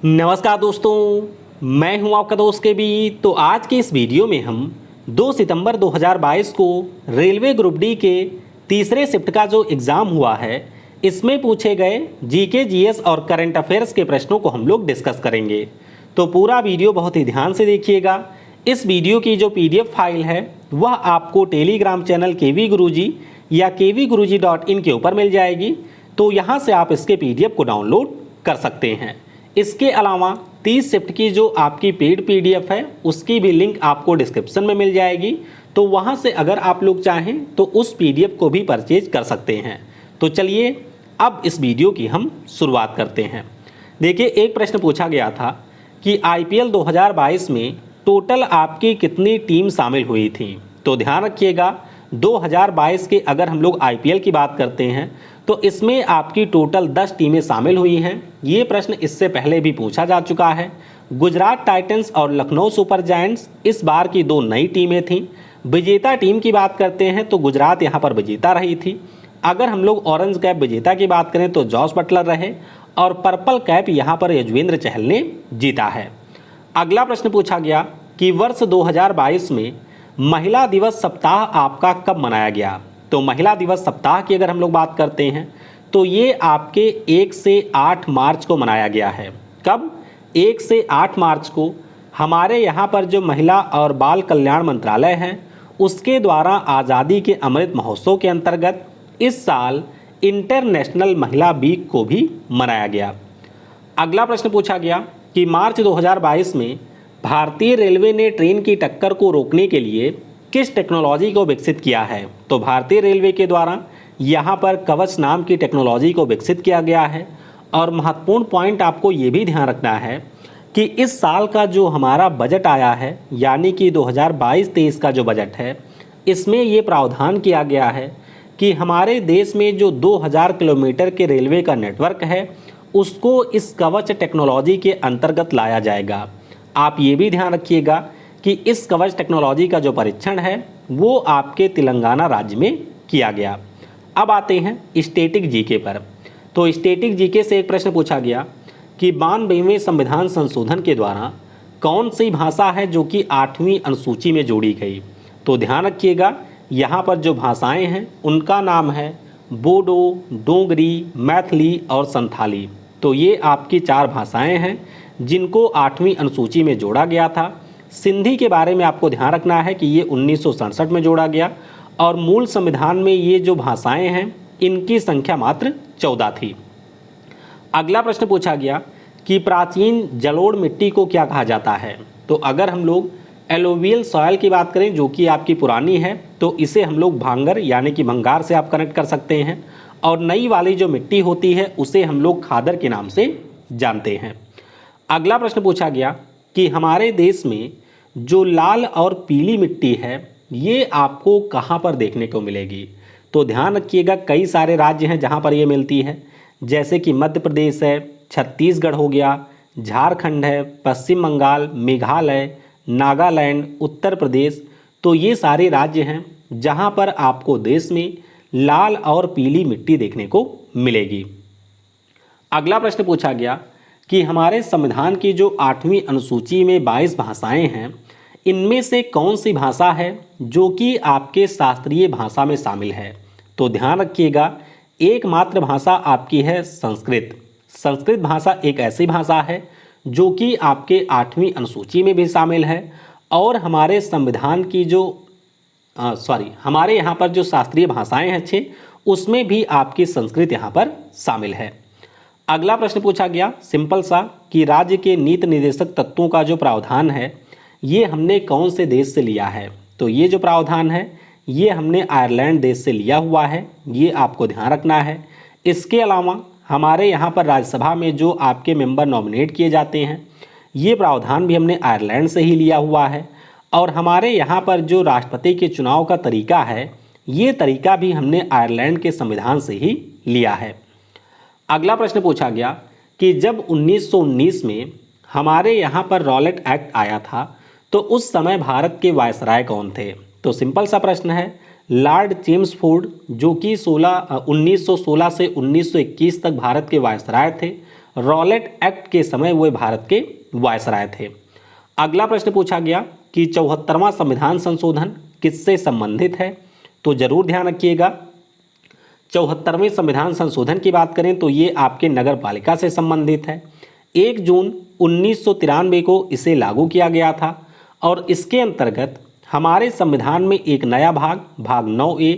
नमस्कार दोस्तों, मैं हूं आपका दोस्त के बी। तो आज के इस वीडियो में हम 2 सितंबर 2022 को रेलवे ग्रुप डी के तीसरे शिफ्ट का जो एग्ज़ाम हुआ है, इसमें पूछे गए जीके, जीएस और करंट अफेयर्स के प्रश्नों को हम लोग डिस्कस करेंगे। तो पूरा वीडियो बहुत ही ध्यान से देखिएगा। इस वीडियो की जो पीडीएफ फाइल है वह आपको टेलीग्राम चैनल केवी गुरुजी या kvguruji.in के ऊपर मिल जाएगी। तो यहाँ से आप इसके पीडीएफ को डाउनलोड कर सकते हैं। इसके अलावा 30 शिफ्ट की जो आपकी पेड पीडीएफ है उसकी भी लिंक आपको डिस्क्रिप्शन में मिल जाएगी। तो वहाँ से अगर आप लोग चाहें तो उस पीडीएफ को भी परचेज कर सकते हैं। तो चलिए अब इस वीडियो की हम शुरुआत करते हैं। देखिए, एक प्रश्न पूछा गया था कि आईपीएल 2022 में टोटल आपकी कितनी टीम शामिल हुई थी। तो ध्यान रखिएगा, 2022 के अगर हम लोग आईपीएल की बात करते हैं तो इसमें आपकी टोटल 10 टीमें शामिल हुई हैं। ये प्रश्न इससे पहले भी पूछा जा चुका है। गुजरात टाइटंस और लखनऊ सुपर जायंट्स इस बार की 2 नई टीमें थीं। विजेता टीम की बात करते हैं तो गुजरात यहाँ पर विजेता रही थी। अगर हम लोग ऑरेंज कैप विजेता की बात करें तो जॉस बटलर रहे और पर्पल कैप यहाँ पर यजुवेंद्र चहल ने जीता है। अगला प्रश्न पूछा गया कि वर्ष 2022 में महिला दिवस सप्ताह आपका कब मनाया गया। तो महिला दिवस सप्ताह की अगर हम लोग बात करते हैं तो ये आपके 1 से 8 मार्च को मनाया गया है। कब? 1 से 8 मार्च को हमारे यहाँ पर जो महिला और बाल कल्याण मंत्रालय है उसके द्वारा आज़ादी के अमृत महोत्सव के अंतर्गत इस साल इंटरनेशनल महिला वीक को भी मनाया गया। अगला प्रश्न पूछा गया कि मार्च 2022 में भारतीय रेलवे ने ट्रेन की टक्कर को रोकने के लिए किस टेक्नोलॉजी को विकसित किया है। तो भारतीय रेलवे के द्वारा यहाँ पर कवच नाम की टेक्नोलॉजी को विकसित किया गया है। और महत्वपूर्ण पॉइंट आपको ये भी ध्यान रखना है कि इस साल का जो हमारा बजट आया है, यानी कि 2022-23 का जो बजट है, इसमें ये प्रावधान किया गया है कि हमारे देश में जो 2000 किलोमीटर के रेलवे का नेटवर्क है उसको इस कवच टेक्नोलॉजी के अंतर्गत लाया जाएगा। आप ये भी ध्यान रखिएगा कि इस कवच टेक्नोलॉजी का जो परीक्षण है वो आपके तेलंगाना राज्य में किया गया। अब आते हैं स्टैटिक जीके पर। तो स्टैटिक जीके से एक प्रश्न पूछा गया कि 92वें संविधान संशोधन के द्वारा कौन सी भाषा है जो कि 8वीं अनुसूची में जोड़ी गई। तो ध्यान रखिएगा, यहाँ पर जो भाषाएं हैं उनका नाम है बोडो, डोगरी, मैथिली और संथाली। तो ये आपकी 4 भाषाएं हैं जिनको 8वीं अनुसूची में जोड़ा गया था। सिंधी के बारे में आपको ध्यान रखना है कि ये 1967 में जोड़ा गया और मूल संविधान में ये जो भाषाएं हैं इनकी संख्या मात्र 14 थी। अगला प्रश्न पूछा गया कि प्राचीन जलोढ़ मिट्टी को क्या कहा जाता है। तो अगर हम लोग एलोवियल सॉयल की बात करें जो कि आपकी पुरानी है तो इसे हम लोग भांगर यानी कि भंगार से आप कनेक्ट कर सकते हैं। और नई वाली जो मिट्टी होती है उसे हम लोग खादर के नाम से जानते हैं। अगला प्रश्न पूछा गया कि हमारे देश में जो लाल और पीली मिट्टी है ये आपको कहाँ पर देखने को मिलेगी। तो ध्यान रखिएगा, कई सारे राज्य हैं जहाँ पर ये मिलती है, जैसे कि मध्य प्रदेश है, छत्तीसगढ़ हो गया, झारखंड है, पश्चिम बंगाल, मेघालय, नागालैंड, उत्तर प्रदेश। तो ये सारे राज्य हैं जहाँ पर आपको देश में लाल और पीली मिट्टी देखने को मिलेगी। अगला प्रश्न पूछा गया कि हमारे संविधान की जो 8वीं अनुसूची में 22 भाषाएं हैं, इनमें से कौन सी भाषा है जो कि आपके शास्त्रीय भाषा में शामिल है। तो ध्यान रखिएगा, एकमात्र भाषा आपकी है संस्कृत। संस्कृत भाषा एक ऐसी भाषा है जो कि आपके 8वीं अनुसूची में भी शामिल है और हमारे संविधान की जो हमारे यहाँ पर जो शास्त्रीय भाषाएं हैं 6, उसमें भी आपकी संस्कृत यहाँ पर शामिल है। अगला प्रश्न पूछा गया सिंपल सा कि राज्य के नीति निर्देशक तत्वों का जो प्रावधान है ये हमने कौन से देश से लिया है। तो ये जो प्रावधान है ये हमने आयरलैंड देश से लिया हुआ है, ये आपको ध्यान रखना है। इसके अलावा हमारे यहाँ पर राज्यसभा में जो आपके मेंबर नॉमिनेट किए जाते हैं ये प्रावधान भी हमने आयरलैंड से ही लिया हुआ है। और हमारे यहाँ पर जो राष्ट्रपति के चुनाव का तरीका है ये तरीका भी हमने आयरलैंड के संविधान से ही लिया है। अगला प्रश्न पूछा गया कि जब 1919 में हमारे यहाँ पर रॉलेट एक्ट आया था तो उस समय भारत के वायसराय कौन थे। तो सिंपल सा प्रश्न है, लॉर्ड चेम्सफोर्ड जो कि 1916 से 1921 तक भारत के वायसराय थे रॉलेट एक्ट के समय वे भारत के वायसराय थे। अगला प्रश्न पूछा गया कि 74वां संविधान संशोधन किससे संबंधित है, तो जरूर ध्यान रखिएगा 74वें संविधान संशोधन की बात करें तो ये आपके नगर पालिका से संबंधित है। 1 जून 1993 को इसे लागू किया गया था और इसके अंतर्गत हमारे संविधान में एक नया भाग 9A,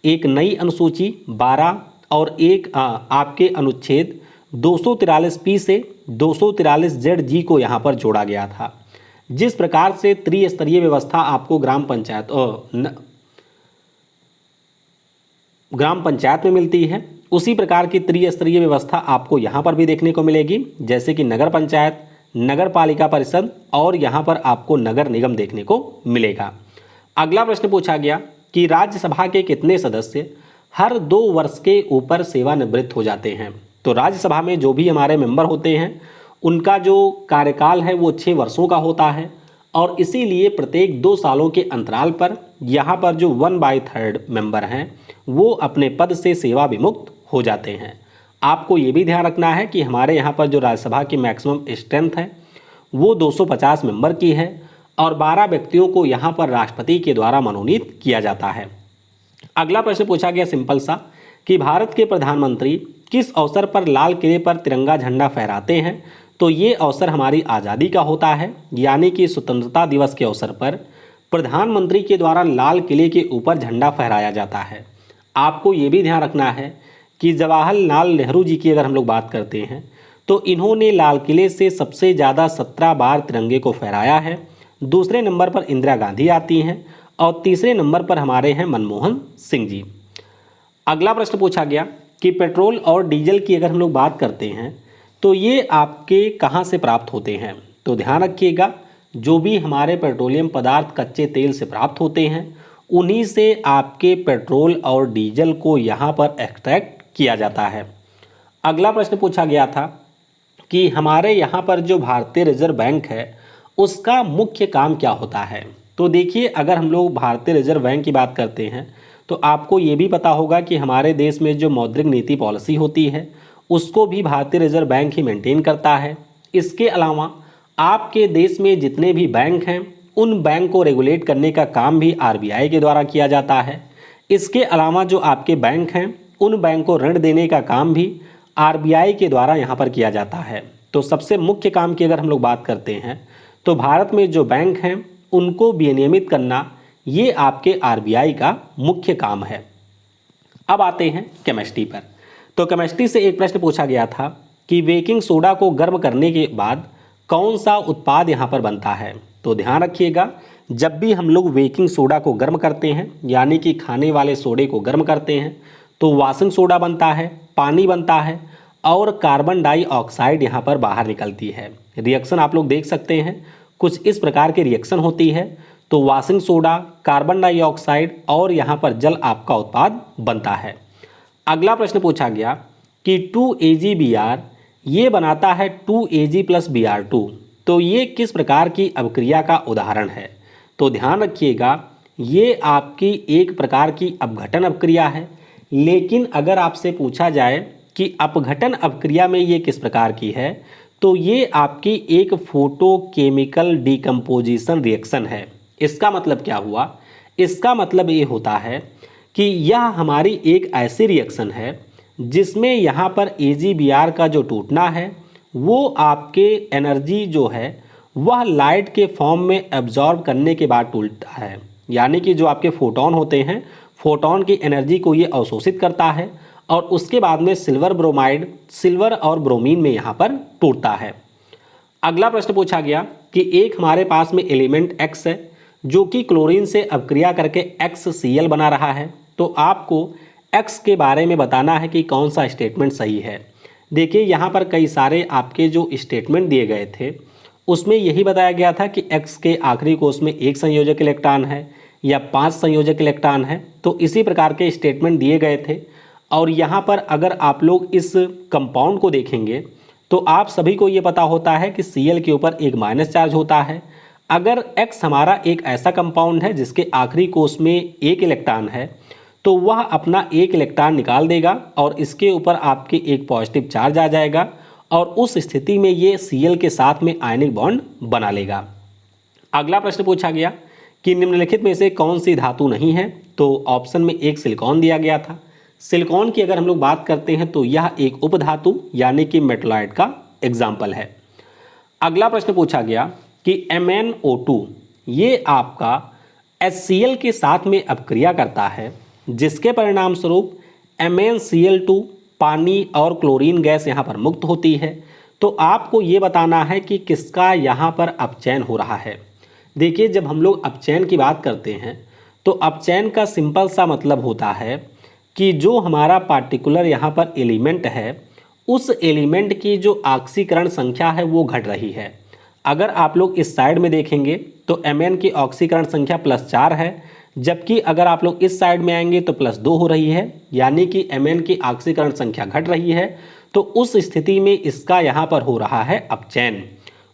एक नई अनुसूची 12 और एक आपके अनुच्छेद 243P से 243ZG को यहाँ पर जोड़ा गया था। जिस प्रकार से त्रिस्तरीय व्यवस्था आपको ग्राम पंचायत में मिलती है, उसी प्रकार की त्रिस्तरीय व्यवस्था आपको यहाँ पर भी देखने को मिलेगी, जैसे कि नगर पंचायत, नगर पालिका परिषद और यहाँ पर आपको नगर निगम देखने को मिलेगा। अगला प्रश्न पूछा गया कि राज्यसभा के कितने सदस्य हर 2 वर्ष के ऊपर सेवानिवृत्त हो जाते हैं, तो राज्यसभा में जो भी हमारे मेंबर होते हैं उनका जो कार्यकाल है वो 6 वर्षों का होता है और इसीलिए प्रत्येक 2 सालों के अंतराल पर यहाँ पर जो 1/3 मेंबर हैं वो अपने पद से सेवा विमुक्त हो जाते हैं। आपको ये भी ध्यान रखना है कि हमारे यहाँ पर जो राज्यसभा की मैक्सिमम स्ट्रेंथ है वो 250 मेंबर की है और 12 व्यक्तियों को यहाँ पर राष्ट्रपति के द्वारा मनोनीत किया जाता है। अगला प्रश्न पूछा गया सिंपल सा कि भारत के प्रधानमंत्री किस अवसर पर लाल किले पर तिरंगा झंडा फहराते हैं, तो ये अवसर हमारी आज़ादी का होता है, यानी कि स्वतंत्रता दिवस के अवसर पर प्रधानमंत्री के द्वारा लाल किले के ऊपर झंडा फहराया जाता है। आपको ये भी ध्यान रखना है कि जवाहरलाल नेहरू जी की अगर हम लोग बात करते हैं तो इन्होंने लाल किले से सबसे ज़्यादा 17 बार तिरंगे को फहराया है। दूसरे नंबर पर इंदिरा गांधी आती हैं और तीसरे नंबर पर हमारे हैं मनमोहन सिंह जी। अगला प्रश्न पूछा गया कि पेट्रोल और डीजल की अगर हम लोग बात करते हैं तो ये आपके कहाँ से प्राप्त होते हैं, तो ध्यान रखिएगा जो भी हमारे पेट्रोलियम पदार्थ कच्चे तेल से प्राप्त होते हैं उन्हीं से आपके पेट्रोल और डीजल को यहाँ पर एक्सट्रैक्ट किया जाता है। अगला प्रश्न पूछा गया था कि हमारे यहाँ पर जो भारतीय रिजर्व बैंक है उसका मुख्य काम क्या होता है, तो देखिए अगर हम लोग भारतीय रिजर्व बैंक की बात करते हैं तो आपको ये भी पता होगा कि हमारे देश में जो मौद्रिक नीति पॉलिसी होती है उसको भी भारतीय रिजर्व बैंक ही मेंटेन करता है। इसके अलावा आपके देश में जितने भी बैंक हैं उन बैंक को रेगुलेट करने का काम भी आरबीआई के द्वारा किया जाता है। इसके अलावा जो आपके बैंक हैं उन बैंक को ऋण देने का काम भी आरबीआई के द्वारा यहाँ पर किया जाता है। तो सबसे मुख्य काम की अगर हम लोग बात करते हैं तो भारत में जो बैंक हैं उनको विनियमित करना ये आपके आरबीआई का मुख्य काम है। अब आते हैं केमिस्ट्री पर। तो केमिस्ट्री से एक प्रश्न पूछा गया था कि बेकिंग सोडा को गर्म करने के बाद कौन सा उत्पाद यहाँ पर बनता है, तो ध्यान रखिएगा जब भी हम लोग बेकिंग सोडा को गर्म करते हैं यानी कि खाने वाले सोडे को गर्म करते हैं तो वाशिंग सोडा बनता है, पानी बनता है और कार्बन डाइऑक्साइड यहाँ पर बाहर निकलती है। रिएक्शन आप लोग देख सकते हैं, कुछ इस प्रकार की रिएक्शन होती है। तो वाशिंग सोडा, कार्बन डाइऑक्साइड और यहाँ पर जल आपका उत्पाद बनता है। अगला प्रश्न पूछा गया कि 2AgBr ये बनाता है 2Ag + Br2, तो ये किस प्रकार की अपक्रिया का उदाहरण है, तो ध्यान रखिएगा ये आपकी एक प्रकार की अपघटन अपक्रिया है। लेकिन अगर आपसे पूछा जाए कि अपघटन अपक्रिया में ये किस प्रकार की है, तो ये आपकी एक फोटोकेमिकल डिकम्पोजिशन रिएक्शन है। इसका मतलब क्या हुआ, इसका मतलब ये होता है कि यह हमारी एक ऐसी रिएक्शन है जिसमें यहाँ पर AgBr का जो टूटना है वो आपके एनर्जी जो है वह लाइट के फॉर्म में एब्जॉर्ब करने के बाद टूटता है, यानी कि जो आपके फोटोन होते हैं फोटोन की एनर्जी को ये अवशोषित करता है और उसके बाद में सिल्वर ब्रोमाइड, सिल्वर और ब्रोमीन में यहाँ पर टूटता है। अगला प्रश्न पूछा गया कि एक हमारे पास में एलिमेंट X है जो कि क्लोरीन से अपक्रिया करके XCl बना रहा है, तो आपको X के बारे में बताना है कि कौन सा स्टेटमेंट सही है। देखिए यहाँ पर कई सारे आपके जो स्टेटमेंट दिए गए थे उसमें यही बताया गया था कि X के आखिरी कोष में 1 संयोजक इलेक्ट्रॉन है या 5 संयोजक इलेक्ट्रॉन है, तो इसी प्रकार के स्टेटमेंट दिए गए थे। और यहाँ पर अगर आप लोग इस कंपाउंड को देखेंगे तो आप सभी को ये पता होता है कि Cl के ऊपर एक माइनस चार्ज होता है। अगर X हमारा एक ऐसा कंपाउंड है जिसके आखिरी कोष में 1 इलेक्ट्रॉन है तो वह अपना 1 इलेक्ट्रॉन निकाल देगा और इसके ऊपर आपके एक पॉजिटिव चार्ज आ जाएगा और उस स्थिति में ये Cl के साथ में आयनिक बॉन्ड बना लेगा। अगला प्रश्न पूछा गया कि निम्नलिखित में से कौन सी धातु नहीं है, तो ऑप्शन में एक सिलिकॉन दिया गया था। सिलिकॉन की अगर हम लोग बात करते हैं तो यह एक उपधातु यानी कि मेटलॉइड का एग्जाम्पल है। अगला प्रश्न पूछा गया कि MnO2 ये आपका HCl के साथ में अपक्रिया करता है, जिसके परिणाम स्वरूप MnCl2 पानी और क्लोरीन गैस यहाँ पर मुक्त होती है। तो आपको ये बताना है कि किसका यहाँ पर अपचयन हो रहा है। देखिए, जब हम लोग अपचयन की बात करते हैं तो अपचयन का सिंपल सा मतलब होता है कि जो हमारा पार्टिकुलर यहाँ पर एलिमेंट है, उस एलिमेंट की जो ऑक्सीकरण संख्या है वो घट रही है। अगर आप लोग इस साइड में देखेंगे तो Mn की ऑक्सीकरण संख्या +4 है, जबकि अगर आप लोग इस साइड में आएंगे तो +2 हो रही है, यानी कि Mn की ऑक्सीकरण संख्या घट रही है। तो उस स्थिति में इसका यहाँ पर हो रहा है अपचयन।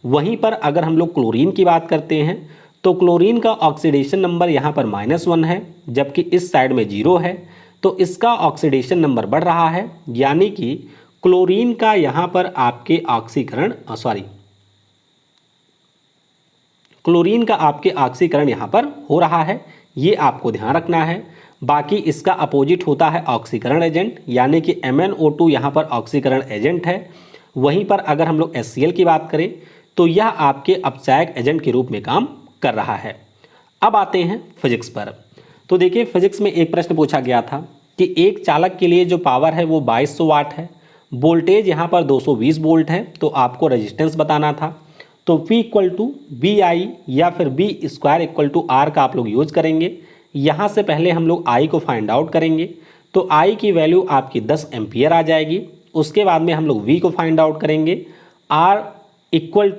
वहीं पर अगर हम लोग क्लोरीन की बात करते हैं तो क्लोरीन का ऑक्सीडेशन नंबर यहाँ पर -1 है, जबकि इस साइड में 0 है। तो इसका ऑक्सीडेशन नंबर बढ़ रहा है, यानी कि क्लोरीन का यहाँ पर आपके क्लोरीन का आपके ऑक्सीकरण यहाँ पर हो रहा है, ये आपको ध्यान रखना है। बाकी इसका अपोजिट होता है ऑक्सीकरण एजेंट, यानी कि MnO2 यहाँ पर ऑक्सीकरण एजेंट है। वहीं पर अगर हम लोग HCl की बात करें तो यह आपके अपचायक एजेंट के रूप में काम कर रहा है। अब आते हैं फिजिक्स पर। तो देखिए, फिजिक्स में एक प्रश्न पूछा गया था कि एक चालक के लिए जो पावर है वो 2200 वाट है, वोल्टेज यहाँ पर 220 वोल्ट है, तो आपको रेजिस्टेंस बताना था। तो P = BI या फिर B² = R का आप लोग यूज करेंगे। यहाँ से पहले हम लोग I को फाइंड आउट करेंगे, तो I की वैल्यू आपकी 10 एम्पियर आ जाएगी। उसके बाद में हम लोग V को फाइंड आउट करेंगे, R =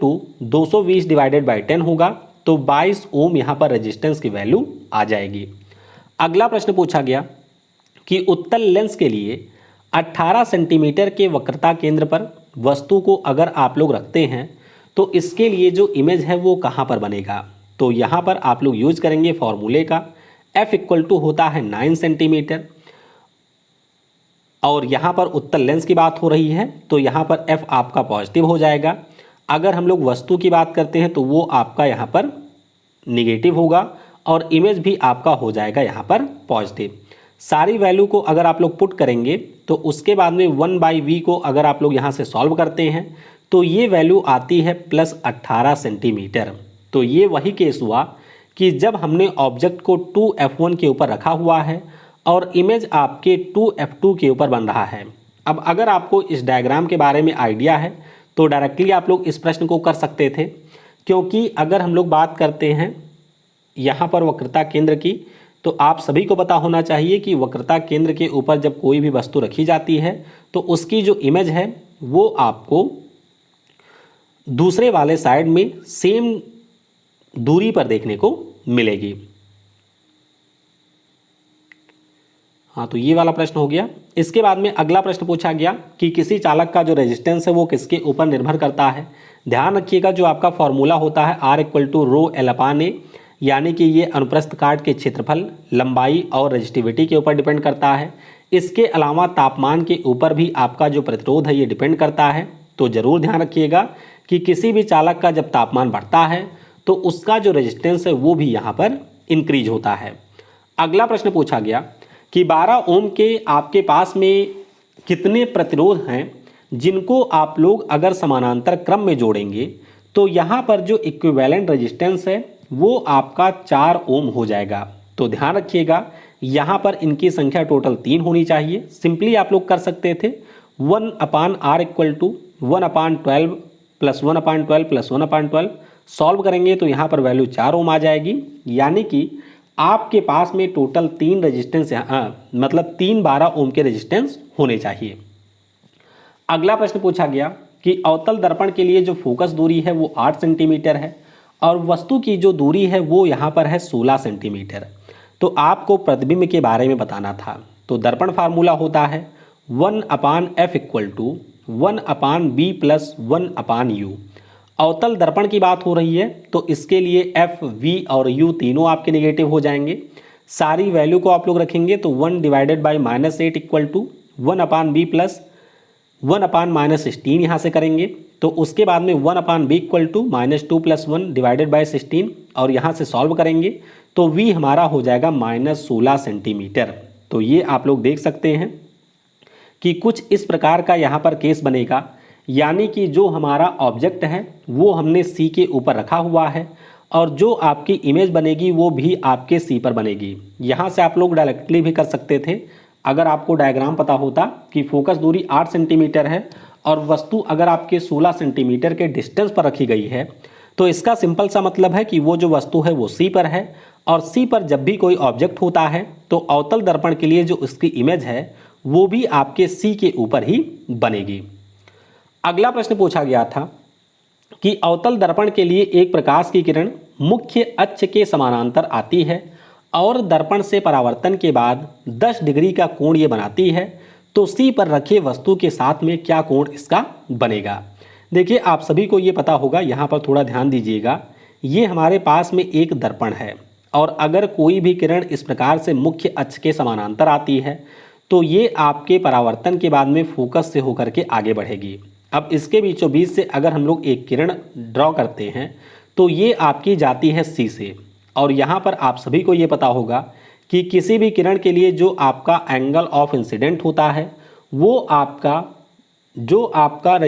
220 / 10 होगा, तो 22 ओम यहाँ पर रेजिस्टेंस की वैल्यू आ जाएगी। अगला प्रश्न पूछा गया कि उत्तल लेंस के लिए 18 सेंटीमीटर के वक्रता केंद्र पर वस्तु को अगर आप लोग रखते हैं तो इसके लिए जो इमेज है वो कहाँ पर बनेगा। तो यहाँ पर आप लोग यूज करेंगे फॉर्मूले का, F = होता है 9 सेंटीमीटर, और यहाँ पर उत्तल लेंस की बात हो रही है तो यहाँ पर F आपका पॉजिटिव हो जाएगा। अगर हम लोग वस्तु की बात करते हैं तो वो आपका यहाँ पर निगेटिव होगा और इमेज भी आपका हो जाएगा यहाँ पर पॉजिटिव। सारी वैल्यू को अगर आप लोग पुट करेंगे तो उसके बाद में 1/v को अगर आप लोग यहाँ से सॉल्व करते हैं तो ये वैल्यू आती है +18 सेंटीमीटर। तो ये वही केस हुआ कि जब हमने ऑब्जेक्ट को 2F1 के ऊपर रखा हुआ है और इमेज आपके 2F2 के ऊपर बन रहा है। अब अगर आपको इस डायग्राम के बारे में आइडिया है तो डायरेक्टली आप लोग इस प्रश्न को कर सकते थे, क्योंकि अगर हम लोग बात करते हैं यहाँ पर वक्रता केंद्र की, तो आप सभी को पता होना चाहिए कि वक्रता केंद्र के ऊपर जब कोई भी वस्तु रखी जाती है तो उसकी जो इमेज है वो आपको दूसरे वाले साइड में सेम दूरी पर देखने को मिलेगी। हाँ, तो ये वाला प्रश्न हो गया। इसके बाद में अगला प्रश्न पूछा गया कि किसी चालक का जो रेजिस्टेंस है वो किसके ऊपर निर्भर करता है। ध्यान रखिएगा, जो आपका फॉर्मूला होता है R = ρL/A, यानी कि ये अनुप्रस्थ काट के क्षेत्रफल, लंबाई और रेजिस्टिविटी के ऊपर डिपेंड करता है। इसके अलावा तापमान के ऊपर भी आपका जो प्रतिरोध है ये डिपेंड करता है। तो ज़रूर ध्यान रखिएगा कि किसी भी चालक का जब तापमान बढ़ता है तो उसका जो रेजिस्टेंस है वो भी यहाँ पर इंक्रीज होता है। अगला प्रश्न पूछा गया कि 12 ओम के आपके पास में कितने प्रतिरोध हैं जिनको आप लोग अगर समानांतर क्रम में जोड़ेंगे तो यहाँ पर जो इक्विवेलेंट रेजिस्टेंस है वो आपका 4 ओम हो जाएगा। तो ध्यान रखिएगा, यहाँ पर इनकी संख्या टोटल 3 होनी चाहिए। सिंपली आप लोग कर सकते थे 1/R = 1/12 + 1/12 + 1/12, सॉल्व करेंगे तो यहाँ पर वैल्यू 4 ओम आ जाएगी, यानी कि आपके पास में टोटल 3 रेजिस्टेंस मतलब 3 12 ओम के रेजिस्टेंस होने चाहिए। अगला प्रश्न पूछा गया कि अवतल दर्पण के लिए जो फोकस दूरी है वो 8 सेंटीमीटर है और वस्तु की जो दूरी है वो यहाँ पर है 16 सेंटीमीटर। तो आपको प्रतिबिंब के बारे में बताना था। तो दर्पण फार्मूला होता है 1/F = 1/b + 1/u। अवतल दर्पण की बात हो रही है तो इसके लिए F, V और U तीनों आपके नेगेटिव हो जाएंगे। सारी वैल्यू को आप लोग रखेंगे तो 1 / -8 = 1/b + 1/-16 यहाँ से करेंगे, तो उसके बाद में 1/b equal to -2 + 1 divided by 16 और यहाँ से सॉल्व करेंगे तो v हमारा हो जाएगा -16 सेंटीमीटर। तो ये आप लोग देख सकते हैं कि कुछ इस प्रकार का यहाँ पर केस बनेगा, यानी कि जो हमारा ऑब्जेक्ट है वो हमने सी के ऊपर रखा हुआ है और जो आपकी इमेज बनेगी वो भी आपके सी पर बनेगी। यहाँ से आप लोग डायरेक्टली भी कर सकते थे अगर आपको डायग्राम पता होता कि फोकस दूरी 8 सेंटीमीटर है और वस्तु अगर आपके 16 सेंटीमीटर के डिस्टेंस पर रखी गई है, तो इसका सिंपल सा मतलब है कि वो जो वस्तु है वो सी पर है और सी पर जब भी कोई ऑब्जेक्ट होता है तो अवतल दर्पण के लिए जो उसकी इमेज है वो भी आपके सी के ऊपर ही बनेगी। अगला प्रश्न पूछा गया था कि अवतल दर्पण के लिए एक प्रकाश की किरण मुख्य अक्ष के समानांतर आती है और दर्पण से परावर्तन के बाद 10 डिग्री का कोण ये बनाती है, तो सी पर रखे वस्तु के साथ में क्या कोण इसका बनेगा। देखिए आप सभी को ये पता होगा, यहाँ पर थोड़ा ध्यान दीजिएगा। ये हमारे पास में एक दर्पण है और अगर कोई भी किरण इस प्रकार से मुख्य अक्ष के समानांतर आती है तो ये आपके परावर्तन के बाद में फोकस से होकर के आगे बढ़ेगी। अब इसके बीचों बीच से अगर हम लोग एक किरण ड्रॉ करते हैं तो ये आपकी जाती है सी से, और यहाँ पर आप सभी को ये पता होगा कि किसी भी किरण के लिए जो आपका एंगल ऑफ इंसिडेंट होता है वो आपका जो आपका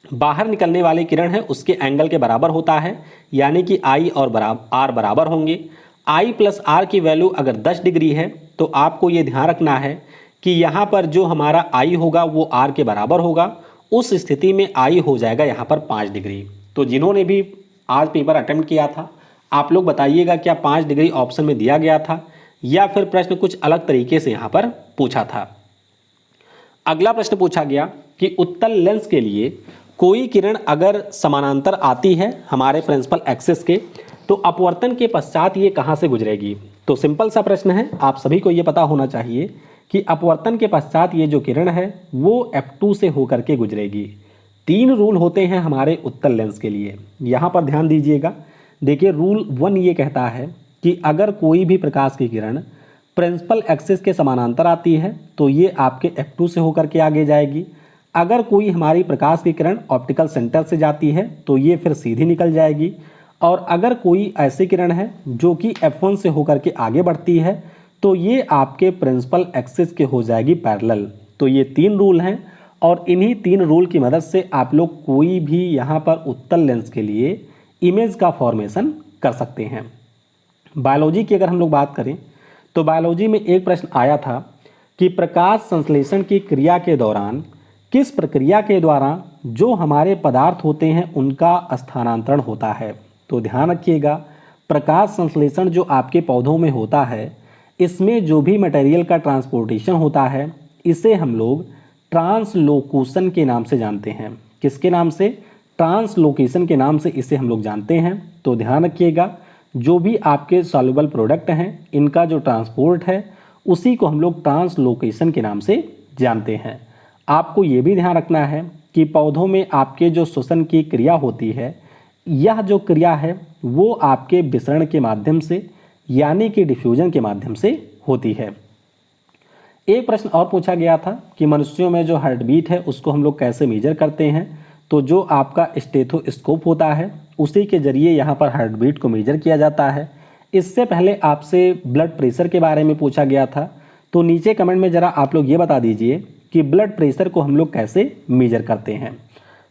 बाहर निकलने वाली किरण है उसके एंगल के बराबर होता है, यानी कि आई और आर बराबर होंगे। आई प्लस आर की वैल्यू अगर 10 डिग्री है तो आपको ये ध्यान रखना है कि यहाँ पर जो हमारा आई होगा वो आर के बराबर होगा। उस स्थिति में आई हो जाएगा यहाँ पर 5 डिग्री। तो जिन्होंने भी आज पेपर अटेम्प्ट किया था आप लोग बताइएगा क्या 5 डिग्री ऑप्शन में दिया गया था या फिर प्रश्न कुछ अलग तरीके से यहाँ पर पूछा था। अगला प्रश्न पूछा गया कि उत्तल लेंस के लिए कोई किरण अगर समानांतर आती है हमारे प्रिंसिपल एक्सिस के तो अपवर्तन के पश्चात ये कहाँ से गुजरेगी। तो सिंपल सा प्रश्न है, आप सभी को ये पता होना चाहिए कि अपवर्तन के पश्चात ये जो किरण है वो F2 से होकर के गुजरेगी। 3 रूल होते हैं हमारे उत्तल लेंस के लिए, यहाँ पर ध्यान दीजिएगा। देखिए रूल 1 ये कहता है कि अगर कोई भी प्रकाश की किरण प्रिंसिपल एक्सिस के समानांतर आती है तो ये आपके F2 से होकर के आगे जाएगी। अगर कोई हमारी प्रकाश की किरण ऑप्टिकल सेंटर से जाती है तो ये फिर सीधी निकल जाएगी, और अगर कोई ऐसी किरण है जो कि F1 से होकर के आगे बढ़ती है तो ये आपके प्रिंसिपल एक्सिस के हो जाएगी पैरेलल। तो ये 3 रूल हैं और इन्हीं 3 रूल की मदद से आप लोग कोई भी यहाँ पर उत्तल लेंस के लिए इमेज का फॉर्मेशन कर सकते हैं। बायोलॉजी की अगर हम लोग बात करें तो बायोलॉजी में एक प्रश्न आया था कि प्रकाश संश्लेषण की क्रिया के दौरान किस प्रक्रिया के द्वारा जो हमारे पदार्थ होते हैं उनका स्थानांतरण होता है। तो ध्यान रखिएगा, प्रकाश संश्लेषण जो आपके पौधों में होता है इसमें जो भी मटेरियल का ट्रांसपोर्टेशन होता है इसे हम लोग ट्रांसलोकेशन के नाम से जानते हैं। किसके नाम से? ट्रांसलोकेशन के नाम से इसे हम लोग जानते हैं। तो ध्यान रखिएगा, जो भी आपके सॉल्युबल प्रोडक्ट हैं इनका जो ट्रांसपोर्ट है उसी को हम लोग ट्रांसलोकेशन के नाम से जानते हैं। आपको ये भी ध्यान रखना है कि पौधों में आपके जो श्वसन की क्रिया होती है, यह जो क्रिया है वो आपके विसरण के माध्यम से यानी कि डिफ्यूजन के माध्यम से होती है। एक प्रश्न और पूछा गया था कि मनुष्यों में जो हार्ट बीट है उसको हम लोग कैसे मेजर करते हैं। तो जो आपका स्टेथोस्कोप होता है उसी के जरिए यहाँ पर हार्ट बीट को मेजर किया जाता है। इससे पहले आपसे ब्लड प्रेशर के बारे में पूछा गया था, तो नीचे कमेंट में ज़रा आप लोग ये बता दीजिए कि ब्लड प्रेशर को हम लोग कैसे मेजर करते हैं।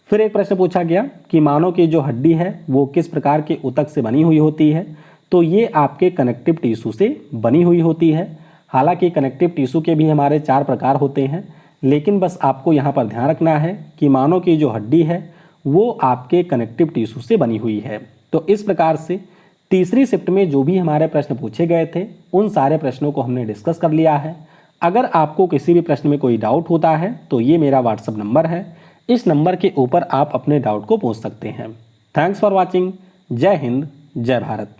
फिर एक प्रश्न पूछा गया कि मानव की जो हड्डी है वो किस प्रकार के ऊतक से बनी हुई होती है। तो ये आपके कनेक्टिव टिश्यू से बनी हुई होती है। हालांकि कनेक्टिव टिश्यू के भी हमारे 4 प्रकार होते हैं, लेकिन बस आपको यहाँ पर ध्यान रखना है कि मानव की जो हड्डी है वो आपके कनेक्टिव टिश्यू से बनी हुई है। तो इस प्रकार से तीसरी शिफ्ट में जो भी हमारे प्रश्न पूछे गए थे उन सारे प्रश्नों को हमने डिस्कस कर लिया है। अगर आपको किसी भी प्रश्न में कोई डाउट होता है तो ये मेरा व्हाट्सअप नंबर है, इस नंबर के ऊपर आप अपने डाउट को पूछ सकते हैं। Thanks for watching. जय हिंद, जय भारत।